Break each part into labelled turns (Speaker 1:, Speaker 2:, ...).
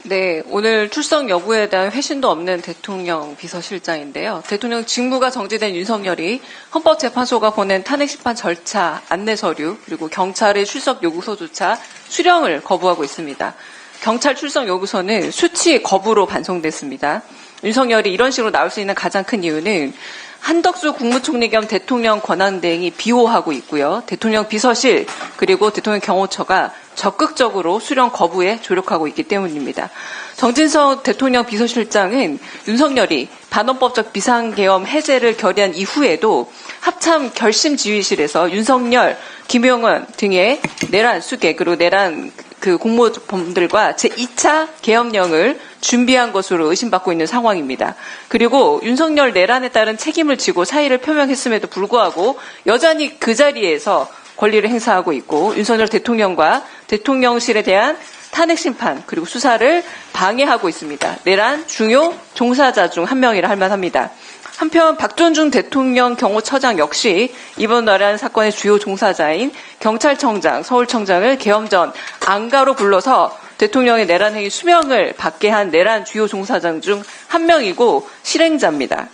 Speaker 1: 네, 오늘 출석 여부에 대한 회신도 없는 대통령 비서실장인데요. 대통령 직무가 정지된 윤석열이 헌법재판소가 보낸 탄핵심판 절차, 안내서류, 그리고 경찰의 출석 요구서조차 수령을 거부하고 있습니다. 경찰 출석 요구서는 수치 거부로 반송됐습니다. 윤석열이 이런 식으로 나올 수 있는 가장 큰 이유는 한덕수 국무총리 겸 대통령 권한대행이 비호하고 있고요. 대통령 비서실 그리고 대통령 경호처가 적극적으로 수령 거부에 조력하고 있기 때문입니다. 정진석 대통령 비서실장은 윤석열이 반헌법적 비상계엄 해제를 결의한 이후에도 합참 결심지휘실에서 윤석열, 김용현 등의 내란 수계 그리고 내란 공모범들과 제2차 계엄령을 준비한 것으로 의심받고 있는 상황입니다. 그리고 윤석열 내란에 따른 책임을 지고 사의를 표명했음에도 불구하고 여전히 그 자리에서 권리를 행사하고 있고 윤석열 대통령과 대통령실에 대한 탄핵심판 그리고 수사를 방해하고 있습니다. 내란 중요 종사자 중 한 명이라 할 만합니다. 한편 박존중 대통령 경호처장 역시 이번 내란 사건의 주요 종사자인 경찰청장, 서울청장을 계엄 전 안가로 불러서 대통령의 내란 행위 수명을 받게 한 내란 주요 종사장 중 한 명이고 실행자입니다.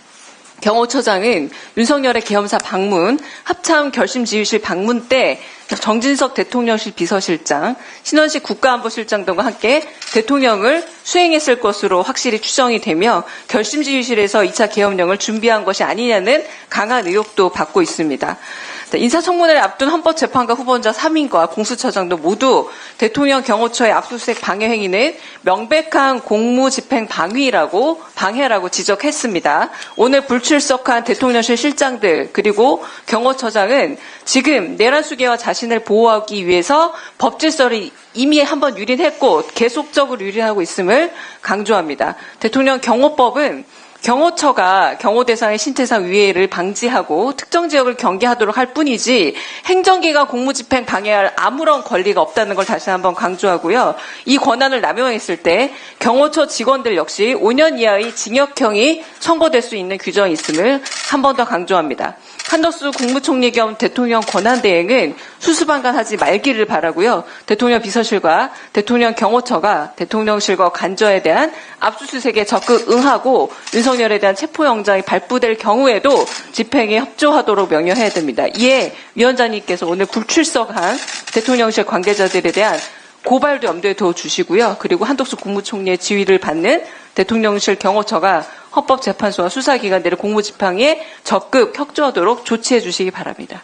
Speaker 1: 경호처장은 윤석열의 계엄사 방문, 합참 결심지휘실 방문 때 정진석 대통령실 비서실장, 신원식 국가안보실장 등과 함께 대통령을 수행했을 것으로 확실히 추정이 되며 결심지휘실에서 2차 계엄령을 준비한 것이 아니냐는 강한 의혹도 받고 있습니다. 인사청문회를 앞둔 헌법재판관 후보자 3인과 공수처장도 모두 대통령 경호처의 압수수색 방해 행위는 명백한 공무집행 방해라고 지적했습니다. 오늘 불출석한 대통령실 실장들 그리고 경호처장은 지금 내란 수계와 자신을 보호하기 위해서 법질서를 이미 한번 유린했고 계속적으로 유린하고 있음을 강조합니다. 대통령 경호법은 경호처가 경호 대상의 신태상 위해를 방지하고 특정 지역을 경계하도록 할 뿐이지 행정기관 공무집행 방해할 아무런 권리가 없다는 걸 다시 한번 강조하고요. 이 권한을 남용했을 때 경호처 직원들 역시 5년 이하의 징역형이 선고될 수 있는 규정이 있음을 한 번 더 강조합니다. 한덕수 국무총리 겸 대통령 권한대행은 수수방관하지 말기를 바라고요. 대통령 비서실과 대통령 경호처가 대통령실과 관저에 대한 압수수색에 적극 응하고 윤석열에 대한 체포영장이 발부될 경우에도 집행에 협조하도록 명령해야 됩니다. 이에 위원장님께서 오늘 불출석한 대통령실 관계자들에 대한 고발도 염두에 둬주시고요. 그리고 한덕수 국무총리의 지휘를 받는 대통령실 경호처가 헌법재판소와 수사기관들의 공무집행에 적극 협조하도록 조치해 주시기 바랍니다.